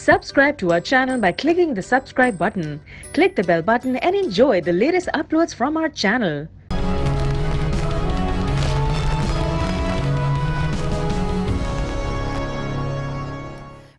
Subscribe to our channel by clicking the subscribe button. Click the bell button and enjoy the latest uploads from our channel.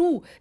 2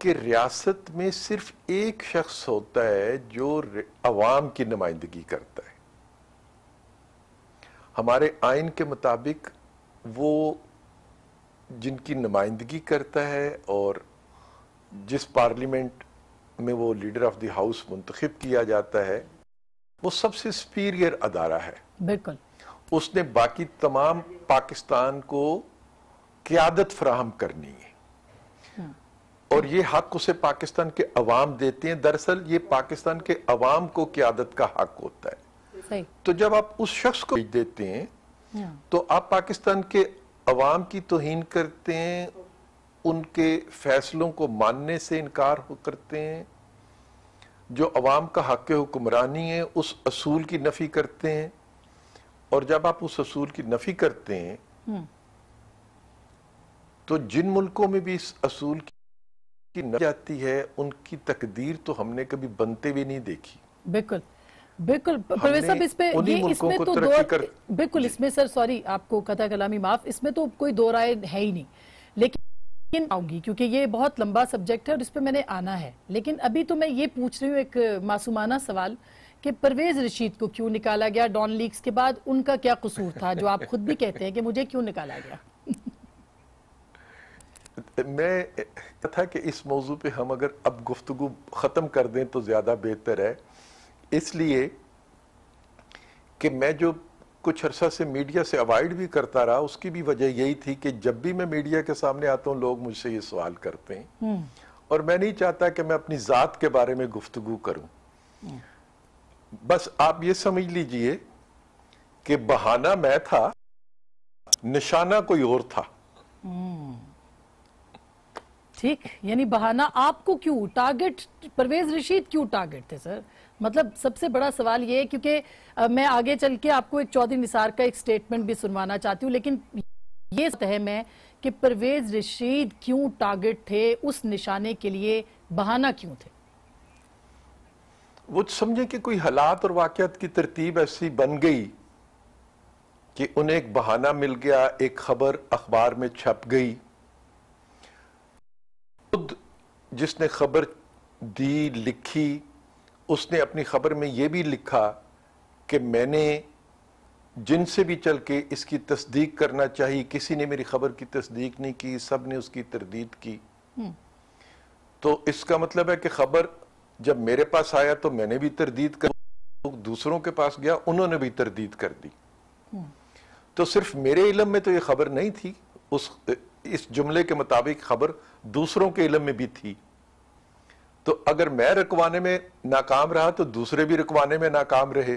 کہ ریاست میں صرف ایک شخص ہوتا ہے جو عوام کی نمائندگی کرتا ہے. ہمارے آئین کے مطابق وہ جن کی نمائندگی کرتا ہے اور جس پارلیمنٹ میں وہ لیڈر آف دی ہاؤس منتخب کیا جاتا ہے وہ سب سے سپیریئر ادارہ ہے. بالکل. اس نے باقی تمام پاکستان کو قیادت فراہم کرنی ہے اور یہ حق اسے پاکستان کے عوام دیتے ہیں. دراصل یہ پاکستان کے عوام کو قیادت کا حق ہوتا ہے. تو جب آپ اس شخص کو دیتے ہیں تو آپ پاکستان کے عوام کی توہین کرتے ہیں, ان کے فیصلوں کو ماننے سے انکار کرتے ہیں, جو عوام کا حق حکمرانی ہے اس اصول کی نفی کرتے ہیں. اور جب آپ اس اصول کی نفی کرتے ہیں تو جن ملکوں میں بھی اس اصول کی نفی جاتی ہے ان کی تقدیر تو ہم نے کبھی بنتے بھی نہیں دیکھی. بالکل بالکل پرویز صاحب, اس میں تو بالکل اس میں سر سوری آپ کو قطع کلامی معاف, اس میں تو کوئی دو رائے ہے ہی نہیں, لیکن آؤں گی کیونکہ یہ بہت لمبا سبجیکٹ ہے اور اس پہ میں نے آنا ہے. لیکن ابھی تو میں یہ پوچھ رہی ہوں ایک معصومانہ سوال کہ پرویز رشید کو کیوں نکالا گیا ڈان لیکس کے بعد, ان کا کیا قصور تھا جو آپ خود بھی کہتے ہیں کہ مجھے کیوں نکالا گیا؟ میں تھا کہ اس موضوع پہ ہم اگر اب گفتگو ختم کر دیں تو زیادہ بہتر ہے, اس لیے کہ میں جو کچھ عرصہ سے میڈیا سے اوائڈ بھی کرتا رہا اس کی بھی وجہ یہی تھی کہ جب بھی میں میڈیا کے سامنے آتا ہوں لوگ مجھ سے یہ سوال کرتے ہیں اور میں نہیں چاہتا کہ میں اپنی ذات کے بارے میں گفتگو کروں. بس آپ یہ سمجھ لیجئے کہ بہانہ میں تھا, نشانہ کوئی اور تھا. ٹھیک, یعنی بہانہ آپ کو کیوں, ٹارگٹ پرویز رشید کیوں ٹارگٹ تھے سر؟ مطلب سب سے بڑا سوال یہ ہے, کیونکہ میں آگے چل کے آپ کو ایک چودھری نثار کا ایک سٹیٹمنٹ بھی سنوانا چاہتی ہوں, لیکن یہ تہم ہے کہ پرویز رشید کیوں ٹارگٹ تھے, اس نشانے کے لیے بہانہ کیوں تھے؟ وہ سمجھیں کہ کوئی حالات اور واقعات کی ترتیب ایسی بن گئی کہ انہیں ایک بہانہ مل گیا, ایک خبر اخبار میں چھپ گئی. خود جس نے خبر دی لکھی اس نے اپنی خبر میں یہ بھی لکھا کہ میں نے جن سے بھی چل کے اس کی تصدیق کرنا چاہیے, کسی نے میری خبر کی تصدیق نہیں کی, سب نے اس کی تردید کی. تو اس کا مطلب ہے کہ خبر جب میرے پاس آیا تو میں نے بھی تردید کر, دوسروں کے پاس گیا انہوں نے بھی تردید کر دی. تو صرف میرے علم میں تو یہ خبر نہیں تھی, اس جملے کے مطابق خبر دوسروں کے علم میں بھی تھی. تو اگر میں رکوانے میں ناکام رہا تو دوسرے بھی رکوانے میں ناکام رہے.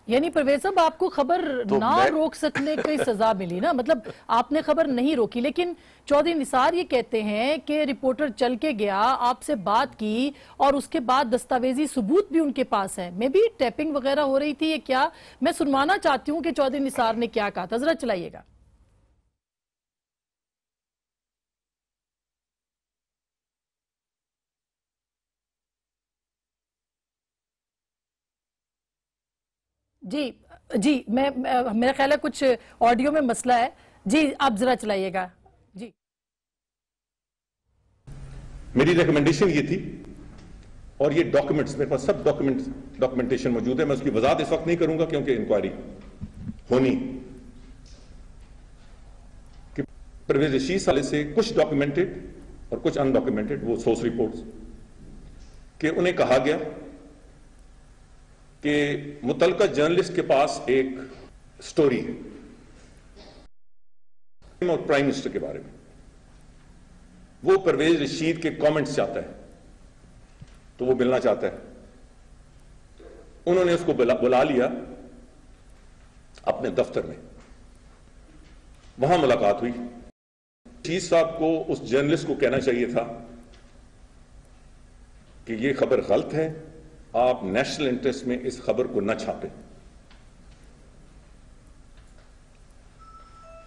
یعنی پرویز صاحب آپ کو خبر نہ روک سکنے کی سزا ملی نا, مطلب آپ نے خبر نہیں روکی. لیکن چودھری نثار یہ کہتے ہیں کہ رپورٹر چل کے گیا, آپ سے بات کی اور اس کے بعد دستاویزی ثبوت بھی ان کے پاس ہے, میں بھی ٹیپنگ وغیرہ ہو رہی تھی, یہ کیا؟ میں سنوانا چاہتی ہوں کہ چودھری نثار نے کیا کہا تھا, ذرا چلائیے گا. جی میرا خیال ہے کچھ آڈیو میں مسئلہ ہے. جی آپ ذرا چلائیے گا. جی میری ریکمنڈیشن یہ تھی اور یہ ڈاکیومنٹس میرے پاس سب ڈاکیومنٹیشن موجود ہے, میں اس کی وضاحت اس وقت نہیں کروں گا کیونکہ انکوائری ہونی, کہ پرویز رشید سالے سے کچھ ڈاکیومنٹڈ اور کچھ ان ڈاکیومنٹڈ وہ سورس رپورٹس کہ انہیں کہا گیا کہ متعلقہ جرنلسٹ کے پاس ایک سٹوری ہے اور پرائم منسٹر کے بارے میں, وہ پرویز رشید کے کامنٹس چاہتا ہے تو وہ ملنا چاہتا ہے. انہوں نے اس کو بلا لیا اپنے دفتر میں, وہاں ملاقات ہوئی. رشید صاحب کو اس جرنلسٹ کو کہنا چاہیے تھا کہ یہ خبر غلط ہے, آپ نیشنل انٹرسٹ میں اس خبر کو نہ چھاپیں.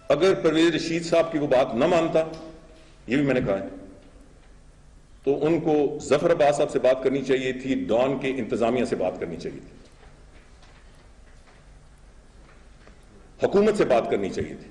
اگر پرویز رشید صاحب کی وہ بات نہ مانتا, یہ بھی میں نے کہا ہے, تو ان کو ظفر عباس صاحب سے بات کرنی چاہیے تھی, ڈان کے انتظامیہ سے بات کرنی چاہیے تھی, حکومت سے بات کرنی چاہیے تھی.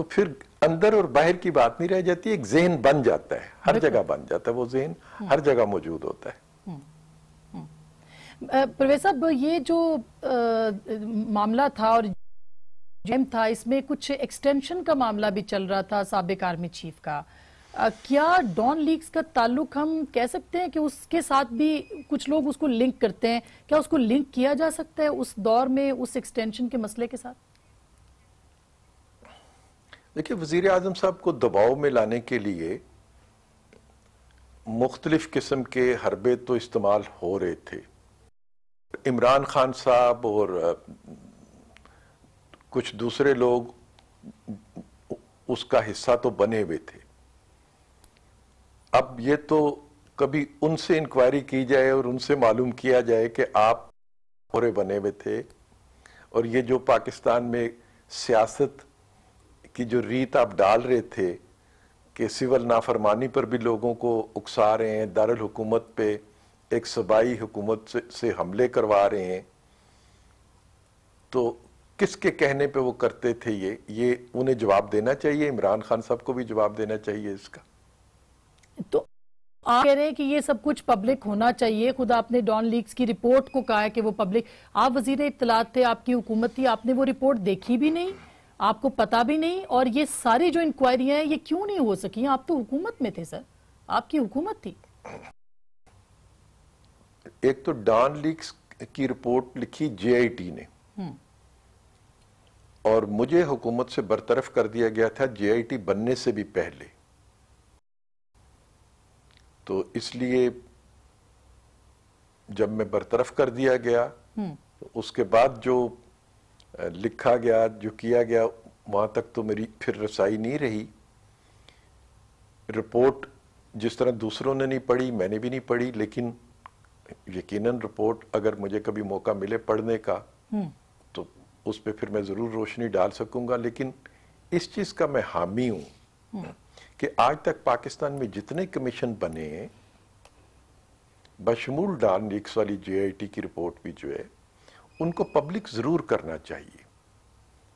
تو پھر اندر اور باہر کی بات نہیں رہ جاتی, ایک ذہن بن جاتا ہے, ہر جگہ بن جاتا ہے, وہ ذہن ہر جگہ موجود ہوتا ہے. پرویز صاحب, یہ جو معاملہ تھا اور جیم تھا, اس میں کچھ ایکسٹینشن کا معاملہ بھی چل رہا تھا سابق آرمی چیف کا. کیا ڈان لیکس کا تعلق ہم کہہ سکتے ہیں کہ اس کے ساتھ بھی کچھ لوگ اس کو لنک کرتے ہیں؟ کیا اس کو لنک کیا جا سکتا ہے اس دور میں اس ایکسٹینشن کے مسئلے کے ساتھ؟ دیکھیں, وزیر اعظم صاحب کو دباؤ میں لانے کے لیے مختلف قسم کے حربے تو استعمال ہو رہے تھے. عمران خان صاحب اور کچھ دوسرے لوگ اس کا حصہ تو بنے ہوئے تھے. اب یہ تو کبھی ان سے انکوائری کی جائے اور ان سے معلوم کیا جائے کہ آپ پورے بنے ہوئے تھے, اور یہ جو پاکستان میں سیاست کی جو ریت آپ ڈال رہے تھے کہ سول نافرمانی پر بھی لوگوں کو اکسا رہے ہیں, دارالحکومت پہ ایک صوبائی حکومت سے حملے کروا رہے ہیں, تو کس کے کہنے پہ وہ کرتے تھے؟ یہ انہیں جواب دینا چاہیے, عمران خان صاحب کو بھی جواب دینا چاہیے اس کا. تو آپ کہہ رہے ہیں کہ یہ سب کچھ پبلک ہونا چاہیے. خود آپ نے ڈان لیکس کی رپورٹ کو کہا ہے کہ وہ پبلک, آپ وزیر اطلاعات تھے, آپ کی حکومت تھی, آپ نے وہ رپورٹ دیکھی بھی نہیں, آپ کو پتا بھی نہیں, اور یہ ساری جو انکوائریاں ہیں یہ کیوں نہیں ہو سکی؟ آپ تو حکومت میں تھے سر, آپ کی حکومت تھی. ایک تو ڈان لیکس کی رپورٹ لکھی جے آئی ٹی نے, اور مجھے حکومت سے برطرف کر دیا گیا تھا جے آئی ٹی بننے سے بھی پہلے. تو اس لیے جب میں برطرف کر دیا گیا, اس کے بعد جو لکھا گیا, جو کیا گیا, وہاں تک تو میری پھر رسائی نہیں رہی. رپورٹ جس طرح دوسروں نے نہیں پڑھی, میں نے بھی نہیں پڑھی, لیکن یقیناً رپورٹ اگر مجھے کبھی موقع ملے پڑھنے کا تو اس پہ پھر میں ضرور روشنی ڈال سکوں گا. لیکن اس چیز کا میں حامی ہوں کہ آج تک پاکستان میں جتنے کمیشن بنے ہیں, بشمول ڈان لیکس والی جے آئی ٹی کی رپورٹ بھی جو ہے, ان کو پبلک ضرور کرنا چاہیے.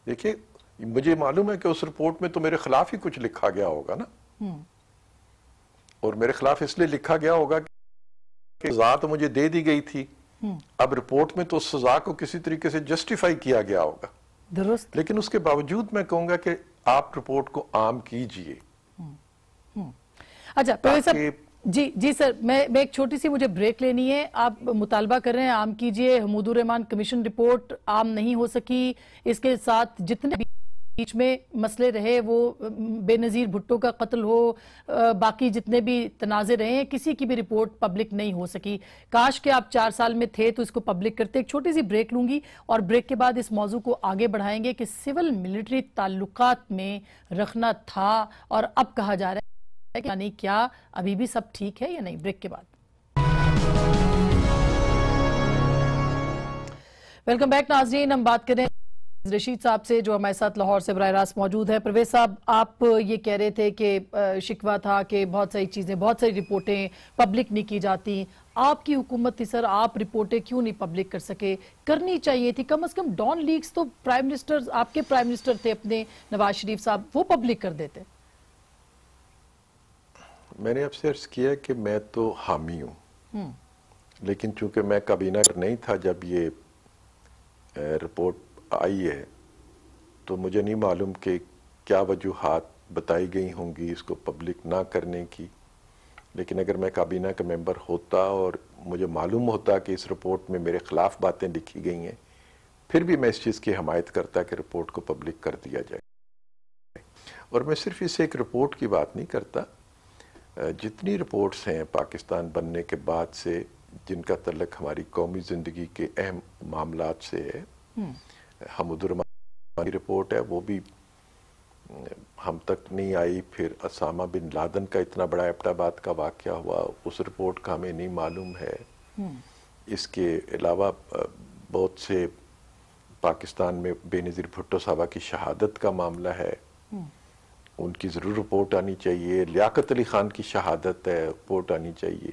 دیکھیں, مجھے معلوم ہے کہ اس رپورٹ میں تو میرے خلاف ہی کچھ لکھا گیا ہوگا نا, اور میرے خلاف اس لیے لکھا گیا ہوگا کہ سزا تو مجھے دے دی گئی تھی, اب رپورٹ میں تو اس سزا کو کسی طریقے سے جسٹیفائی کیا گیا ہوگا. درست. لیکن اس کے باوجود میں کہوں گا کہ آپ رپورٹ کو عام کیجئے. اچھا پروفیسر صاحب, جی سر, میں ایک چھوٹی سی مجھے بریک لینی ہے. آپ مطالبہ کر رہے ہیں عام کیجئے, حمود الرحمان کمیشن رپورٹ عام نہیں ہو سکی, اس کے ساتھ جتنے بیچ میں مسئلے رہے, وہ بے نظیر بھٹو کا قتل ہو, باقی جتنے بھی تنازع رہے ہیں, کسی کی بھی رپورٹ پبلک نہیں ہو سکی. کاش کہ آپ 4 سال میں تھے تو اس کو پبلک کرتے. ایک چھوٹی سی بریک لوں گی اور بریک کے بعد اس موضوع کو آگے بڑھائیں گے کہ سول ملٹری تعلقات میں رکھنا تھا اور اب کہا جا رہا ہے یعنی کیا ابھی بھی سب ٹھیک ہے یا نہیں. بریک کے بعد ویلکم بیک ناظرین. ہم بات کریں رشید صاحب سے جو ہمارے ساتھ لاہور سے براہ راست موجود ہے. پرویز صاحب, آپ یہ کہہ رہے تھے کہ شکوہ تھا کہ بہت ساری چیزیں, بہت ساری رپورٹیں پبلک نہیں کی جاتی. آپ کی حکومت تھی سر, آپ رپورٹیں کیوں نہیں پبلک کر سکے؟ کرنی چاہیے تھی کم از کم. ڈان لیکس تو پرائم منسٹر, آپ کے پرائم منسٹر تھے اپنے نواز شریف صاحب, وہ پبلک کر دیتے. میں نے آپ سے عرض کیا کہ میں تو حامی ہوں, لیکن چونکہ میں کابینہ نہیں تھا جب یہ رپورٹ آئی ہے, تو مجھے نہیں معلوم کہ کیا وجوہات بتائی گئی ہوں گی اس کو پبلک نہ کرنے کی. لیکن اگر میں کابینہ کا ممبر ہوتا اور مجھے معلوم ہوتا کہ اس رپورٹ میں میرے خلاف باتیں لکھی گئی ہیں, پھر بھی میں اس چیز کی حمایت کرتا کہ رپورٹ کو پبلک کر دیا جائے. اور میں صرف اس ایک رپورٹ کی بات نہیں کرتا, جتنی رپورٹس ہیں پاکستان بننے کے بعد سے جن کا تعلق ہماری قومی زندگی کے اہم معاملات سے ہے, حمود الرحمان کی رپورٹ ہے, وہ بھی ہم تک نہیں آئی. پھر اسامہ بن لادن کا اتنا بڑا ایبٹ آباد کا واقعہ ہوا, اس رپورٹ کا ہمیں نہیں معلوم ہے. اس کے علاوہ بہت سے پاکستان میں بے نظیر بھٹو صاحبہ کی شہادت کا معاملہ ہے, ان کی ضرور رپورٹ آنی چاہیے. لیاقت علی خان کی شہادت ہے, رپورٹ آنی چاہیے.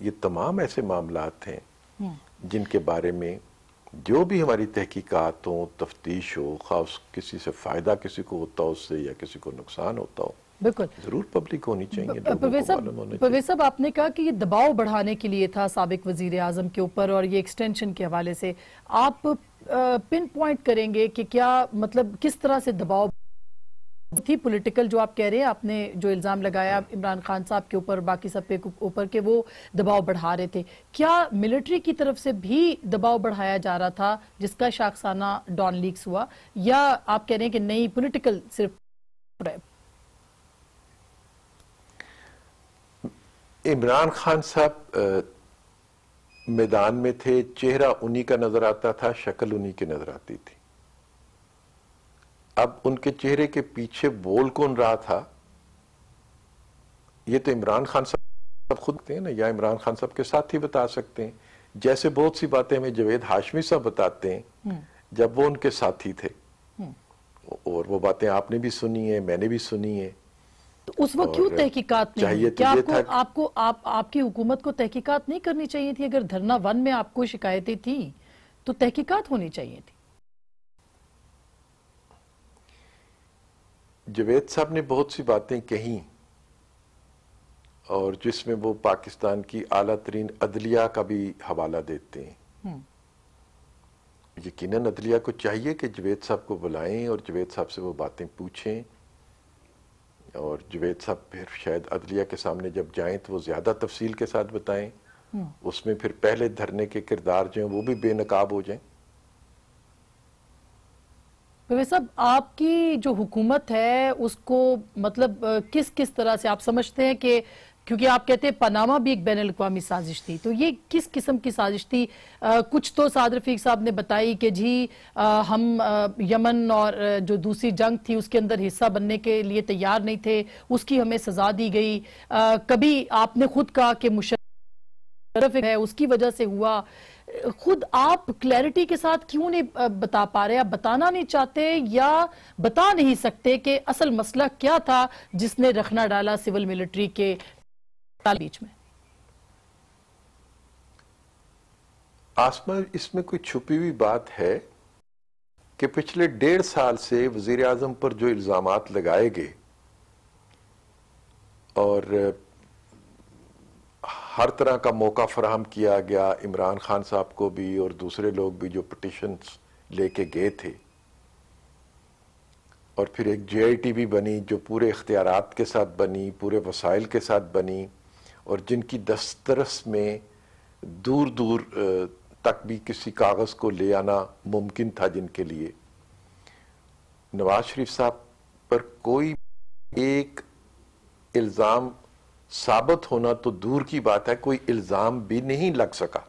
یہ تمام ایسے معاملات ہیں جن کے بارے میں جو بھی ہماری تحقیقات ہوں، تفتیش ہو، خاص کسی سے فائدہ کسی کو ہوتا ہو اس سے یا کسی کو نقصان ہوتا ہو، بالکل ضرور پبلک ہونی چاہیے، لوگوں کو معلوم ہونا چاہیے۔ پرویز صاحب آپ نے کہا کہ یہ دباؤ بڑھانے کے لیے تھا سابق وزیر اعظم کے اوپر اور یہ ایکسٹینشن کے حوالے سے، آپ پن پوائنٹ کریں گے کہ کیا مطلب کس طرح سے دباؤ تھی پولیٹیکل، جو آپ کہہ رہے ہیں، آپ نے جو الزام لگایا عمران خان صاحب کے اوپر، باقی سب کے اوپر کہ وہ دباؤ بڑھا رہے تھے، کیا ملٹری کی طرف سے بھی دباؤ بڑھایا جا رہا تھا جس کا شاخسانہ ڈان لیکس ہوا، یا آپ کہہ رہے ہیں کہ نہیں پولیٹیکل صرف؟ عمران خان صاحب میدان میں تھے، چہرہ انہی کا نظر آتا تھا، شکل انہی کی نظر آتی تھی۔ اب ان کے چہرے کے پیچھے بول کون رہا تھا، یہ تو عمران خان صاحب خود ہیں نا، یا عمران خان صاحب کے ساتھ ہی بتا سکتے ہیں، جیسے بہت سی باتیں ہمیں جاوید ہاشمی صاحب بتاتے ہیں جب وہ ان کے ساتھی تھے، اور وہ باتیں آپ نے بھی سنی ہیں، میں نے بھی سنی ہیں۔ اس وقت کیوں تحقیقات نہیں؟ کیا آپ کی حکومت کو تحقیقات نہیں کرنی چاہیے تھی؟ اگر دھرنا 1 میں آپ کو شکایتیں تھیں تو تحقیقات ہونی چاہیے تھی۔ جاوید صاحب نے بہت سی باتیں کہیں، اور جس میں وہ پاکستان کی اعلیٰ ترین عدلیہ کا بھی حوالہ دیتے ہیں۔ یقیناً عدلیہ کو چاہیے کہ جاوید صاحب کو بلائیں اور جاوید صاحب سے وہ باتیں پوچھیں، اور جاوید صاحب پھر شاید عدلیہ کے سامنے جب جائیں تو وہ زیادہ تفصیل کے ساتھ بتائیں، اس میں پھر پہلے دھرنے کے کردار جو ہیں وہ بھی بے نقاب ہو جائیں۔ پرویز صاحب، آپ کی جو حکومت ہے اس کو مطلب کس طرح سے آپ سمجھتے ہیں کہ، کیونکہ آپ کہتے ہیں پاناما بھی ایک بین الاقوامی سازش تھی، تو یہ کس قسم کی سازش تھی؟ کچھ تو سعد رفیق صاحب نے بتائی کہ جی ہم یمن اور جو دوسری جنگ تھی اس کے اندر حصہ بننے کے لیے تیار نہیں تھے، اس کی ہمیں سزا دی گئی۔ کبھی آپ نے خود کہا کہ مشرف ہے اس کی وجہ سے ہوا۔ خود آپ کلیئرٹی کے ساتھ کیوں نہیں بتا پا رہے؟ آپ بتانا نہیں چاہتے یا بتا نہیں سکتے کہ اصل مسئلہ کیا تھا جس نے رخنا ڈالا سول ملٹری کے بیچ میں؟ آسمہ، اس میں کوئی چھپی ہوئی بات ہے کہ پچھلے 1.5 سال سے وزیر اعظم پر جو الزامات لگائے گئے اور ہر طرح کا موقع فراہم کیا گیا عمران خان صاحب کو بھی اور دوسرے لوگ بھی جو پٹیشنز لے کے گئے تھے، اور پھر ایک جے آئی ٹی بھی بنی جو پورے اختیارات کے ساتھ بنی، پورے وسائل کے ساتھ بنی، اور جن کی دسترس میں دور دور تک بھی کسی کاغذ کو لے آنا ممکن تھا، جن کے لیے نواز شریف صاحب پر کوئی ایک الزام ثابت ہونا تو دور کی بات ہے، کوئی الزام بھی نہیں لگ سکا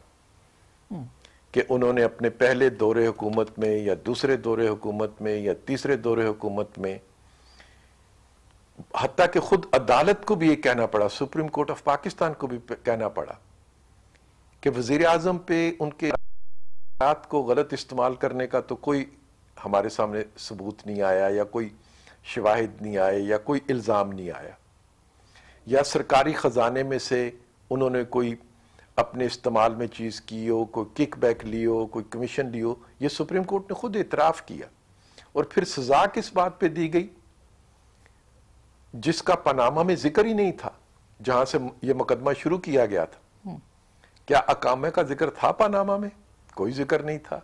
کہ انہوں نے اپنے پہلے دور حکومت میں یا دوسرے دور حکومت میں یا تیسرے دور حکومت میں، حتیٰ کہ خود عدالت کو بھی یہ کہنا پڑا، سپریم کورٹ آف پاکستان کو بھی کہنا پڑا کہ وزیر اعظم پہ ان کے اختیارات کو غلط استعمال کرنے کا تو کوئی ہمارے سامنے ثبوت نہیں آیا، یا کوئی شواہد نہیں آئے، یا کوئی الزام نہیں آیا، یا سرکاری خزانے میں سے انہوں نے کوئی اپنے استعمال میں چیز کی ہو، کوئی کک بیک لی ہو، کوئی کمیشن لی ہو۔ یہ سپریم کورٹ نے خود اعتراف کیا، اور پھر سزا کس بات پہ دی گئی جس کا پاناما میں ذکر ہی نہیں تھا، جہاں سے یہ مقدمہ شروع کیا گیا تھا۔ کیا اقامے کا ذکر تھا پاناما میں؟ کوئی ذکر نہیں تھا۔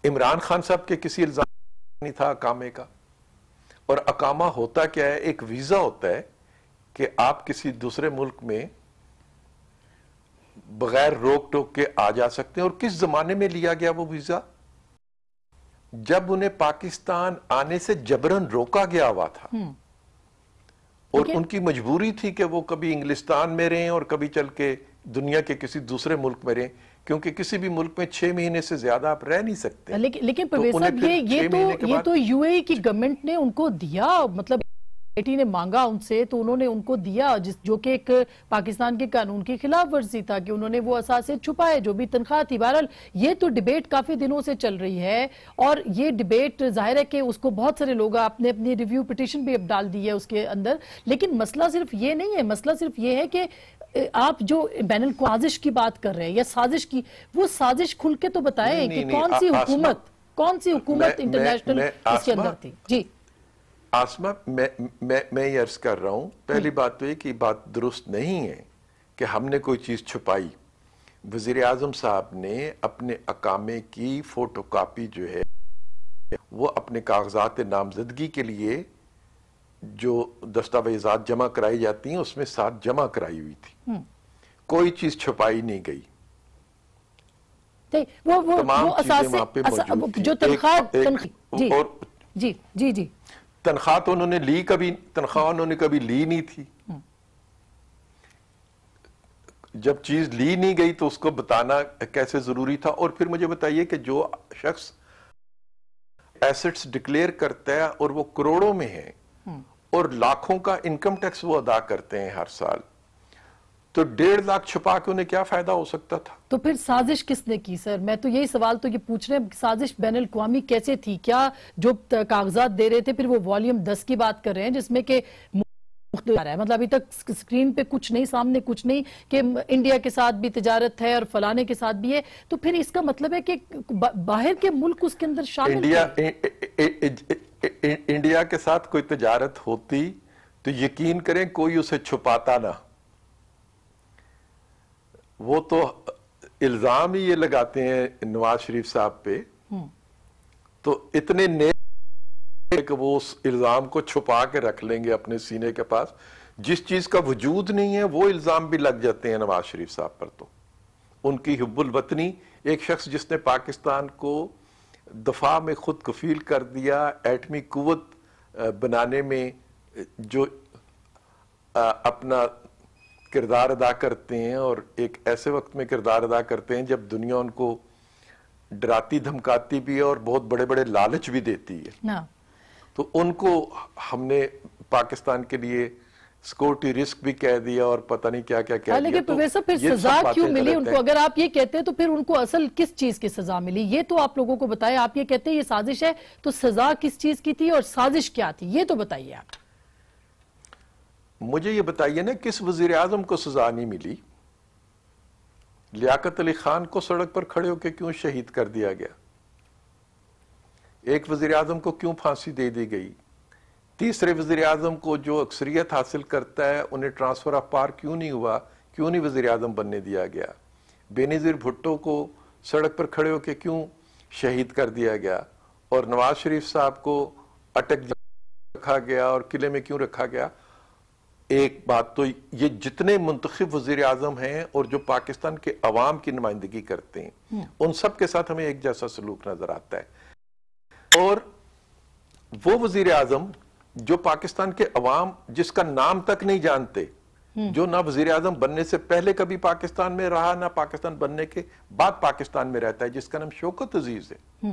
عمران خان صاحب کے کسی الزام نہیں تھا اقامے کا۔ اور اقامہ ہوتا کیا ہے؟ ایک ویزا ہوتا ہے کہ آپ کسی دوسرے ملک میں بغیر روک ٹوک کے آ جا سکتے ہیں۔ اور کس زمانے میں لیا گیا وہ ویزا؟ جب انہیں پاکستان آنے سے جبرن روکا گیا ہوا تھا، اور ان کی مجبوری تھی کہ وہ کبھی انگلستان میں رہیں اور کبھی چل کے دنیا کے کسی دوسرے ملک میں رہیں، کیونکہ کسی بھی ملک میں 6 مہینے سے زیادہ آپ رہ نہیں سکتے۔ لیکن پرویز صاحب، یہ تو یو اے ای کی گورنمنٹ نے ان کو دیا، مطلب بیٹی نے مانگا ان سے تو انہوں نے ان کو دیا، جو کہ ایک پاکستان کے قانون کی خلاف ورزی تھا کہ انہوں نے وہ اثاثے چھپائے، جو بھی تنخواہ تھی۔ بہرحال یہ تو ڈیبیٹ کافی دنوں سے چل رہی ہے، اور یہ ڈیبیٹ ظاہر ہے کہ اس کو بہت سارے لوگ اپنے ریویو پٹیشن بھی اب ڈال دی ہے اس کے اندر۔ لیکن مسئلہ صرف یہ نہیں ہے، مسئلہ صرف یہ ہے کہ آپ جو بین الاقوامی سازش کی بات کر رہے ہیں یا سازش کی، وہ سازش کھل کے تو بتائیں کہ کون سی حکومت انٹرنیشنل اس کے اندر تھی؟ جی آسما، میں یہ عرض کر رہا ہوں، پہلی بات تو یہ کہ بات درست نہیں ہے کہ ہم نے کوئی چیز چھپائی۔ وزیر اعظم صاحب نے اپنے اقامے کی فوٹو کاپی جو ہے وہ اپنے کاغذات نامزدگی کے لیے جو دستاویزات جمع کرائی جاتی ہیں اس میں ساتھ جمع کرائی ہوئی تھی، کوئی چیز چھپائی نہیں گئی، تمام چیزیں وہاں پہ موجود تھی۔ جو جی تنخواہ تو انہوں نے لی، تنخواہ انہوں نے کبھی لی نہیں تھی۔ جب چیز لی نہیں گئی تو اس کو بتانا کیسے ضروری تھا؟ اور پھر مجھے بتائیے کہ جو شخص ایسٹس ڈکلیئر کرتا ہے اور وہ کروڑوں میں ہے اور لاکھوں کا انکم ٹیکس وہ ادا کرتے ہیں ہر سال، تو 1.5 لاکھ چھپا کے انہیں کیا فائدہ ہو سکتا تھا؟ تو پھر سازش کس نے کی سر؟ میں تو یہی سوال تو یہ پوچھ رہے ہیں، سازش بین الاقوامی کیسے تھی؟ کیا جو کاغذات دے رہے تھے پھر وہ والیوم 10 کی بات کر رہے ہیں جس میں کہ مطلب ابھی تک سکرین پہ کچھ نہیں، سامنے کچھ نہیں کہ انڈیا کے ساتھ بھی تجارت ہے اور فلانے کے ساتھ بھی ہے، تو پھر اس کا مطلب ہے کہ باہر کے ملک اس کے اندر شامل انڈیا کے ساتھ کوئی تجارت ہوتی تو یقین کریں کوئی اسے چھپاتا نہ۔ وہ تو الزام ہی یہ لگاتے ہیں نواز شریف صاحب پہ، تو اتنے کہ وہ اس الزام کو چھپا کے رکھ لیں گے اپنے سینے کے پاس، جس چیز کا وجود نہیں ہے وہ الزام بھی لگ جاتے ہیں نواز شریف صاحب پر۔ تو ان کی حب الوطنی، ایک شخص جس نے پاکستان کو دفاع میں خود کفیل کر دیا، ایٹمی قوت بنانے میں جو اپنا کردار ادا کرتے ہیں، اور ایک ایسے وقت میں کردار ادا کرتے ہیں جب دنیا ان کو ڈراتی دھمکاتی بھی ہے اور بہت بڑے بڑے لالچ بھی دیتی ہے، تو ان کو ہم نے پاکستان کے لیے سیکورٹی رسک بھی کہہ دیا اور پتہ نہیں کیا کیا کہہ دیا۔ لیکن پروفیسر پھر سزا کیوں ملی ان کو؟ اگر آپ یہ کہتے ہیں تو پھر ان کو اصل کس چیز کی سزا ملی یہ تو آپ لوگوں کو بتائیں۔ آپ یہ کہتے ہیں یہ سازش ہے، تو سزا کس چیز کی تھی اور سازش کیا تھی یہ تو بتائیے آپ۔ مجھے یہ بتائیے نا، کس وزیر اعظم کو سزا نہیں ملی؟ لیاقت علی خان کو سڑک پر کھڑے ہو کے کیوں شہید کر دیا گیا؟ ایک وزیر اعظم کو کیوں پھانسی دے دی گئی؟ تیسرے وزیر اعظم کو جو اکثریت حاصل کرتا ہے انہیں ٹرانسفر آف پاور کیوں نہیں ہوا؟ کیوں نہیں وزیر اعظم بننے دیا گیا؟ بینظیر بھٹو کو سڑک پر کھڑے ہو کے کیوں شہید کر دیا گیا؟ اور نواز شریف صاحب کو اٹک رکھا گیا اور قلعے میں کیوں رکھا گیا؟ ایک بات تو یہ جتنے منتخب وزیر اعظم ہیں اور جو پاکستان کے عوام کی نمائندگی کرتے ہیں ان سب کے ساتھ ہمیں ایک جیسا سلوک نظر آتا ہے، اور وہ وزیر اعظم جو پاکستان کے عوام جس کا نام تک نہیں جانتے، جو نہ وزیر اعظم بننے سے پہلے کبھی پاکستان میں رہا نہ پاکستان بننے کے بعد پاکستان میں رہتا ہے، جس کا نام شوکت عزیز ہے،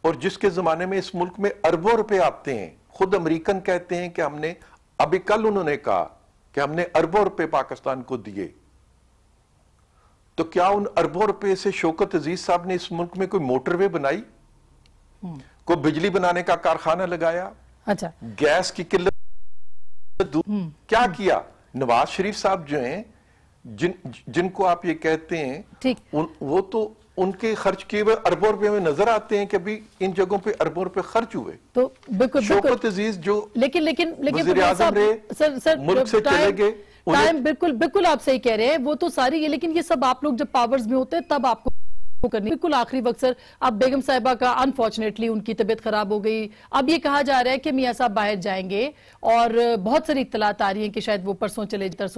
اور جس کے زمانے میں اس ملک میں اربوں روپے آتے ہیں، خود امریکن کہتے ہیں کہ ہم نے، ابھی کل انہوں نے کہا کہ ہم نے اربوں روپے پاکستان کو دیے، تو کیا ان اربوں روپے سے شوکت عزیز صاحب نے اس ملک میں کوئی موٹر وے بنائی، کوئی بجلی بنانے کا کارخانہ لگایا، اچھا گیس کی قلت کیا کیا؟ نواز شریف صاحب جو ہیں جن کو آپ یہ کہتے ہیں، وہ تو ان کے خرچ کیے ہوئے اربوں روپے میں نظر آتے ہیں کہ ابھی ان جگہوں پہ اربوں روپے خرچ ہوئے۔ تو بالکل شوکت عزیز جو لیکن وزیر اعظم رہے ملک سے چلے گئے، بالکل آپ صحیح کہہ رہے ہیں، وہ تو ساری ہے، لیکن یہ سب آپ لوگ جب پاورز میں ہوتے ہیں تب آپ کو کرنی۔ بالکل آخری وقت سر، اب بیگم صاحبہ کا انفارچونیٹلی ان کی طبیعت خراب ہو گئی، اب یہ کہا جا رہا ہے کہ میاں صاحب باہر جائیں گے اور بہت ساری اطلاعات آ رہی ہیں کہ شاید وہ ترسوں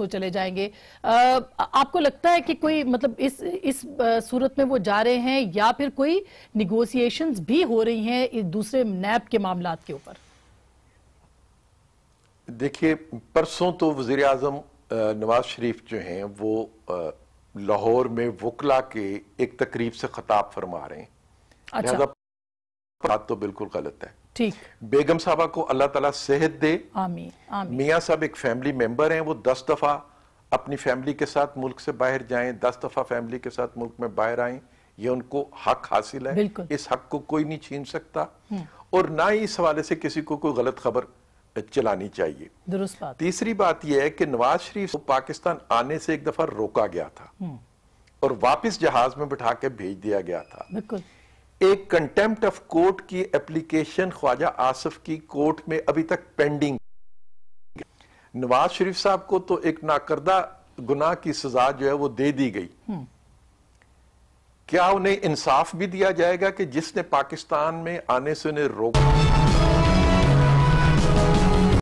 چلے جائیں گے۔ آپ کو لگتا ہے کہ کوئی مطلب اس صورت میں وہ جا رہے ہیں یا پھر کوئی نیگوسیشنز بھی ہو رہی ہیں دوسرے نیب کے معاملات کے اوپر؟ دیکھیے، پرسوں تو وزیر اعظم نواز شریف جو ہیں وہ لاہور میں وکلا کے ایک تقریب سے خطاب فرما رہے ہیں، لہذا بات تو بالکل غلط ہے۔ ٹھیک، بیگم صاحبہ کو اللہ تعالیٰ صحت دے، آمین آمین۔ میاں صاحب ایک فیملی ممبر ہیں، وہ 10 دفعہ اپنی فیملی کے ساتھ ملک سے باہر جائیں، 10 دفعہ فیملی کے ساتھ ملک میں باہر آئیں، یہ ان کو حق حاصل ہے، اس حق کو کوئی نہیں چھین سکتا، اور نہ ہی اس حوالے سے کسی کو کوئی غلط خبر چلانی چاہیے. درست بات. تیسری بات یہ ہے کہ نواز شریف کو پاکستان آنے سے ایک دفعہ روکا گیا تھا اور واپس جہاز میں بٹھا کے بھیج دیا گیا تھا. بالکل. ایک کنٹیمپٹ آف کورٹ کی اپلیکیشن خواجہ آصف کی کورٹ میں ابھی تک پینڈنگ. نواز شریف صاحب کو تو ایک ناکردہ گناہ کی سزا جو ہے وہ دے دی گئی. کیا انہیں انصاف بھی دیا جائے گا کہ جس نے پاکستان میں آنے سے انہیں روکا؟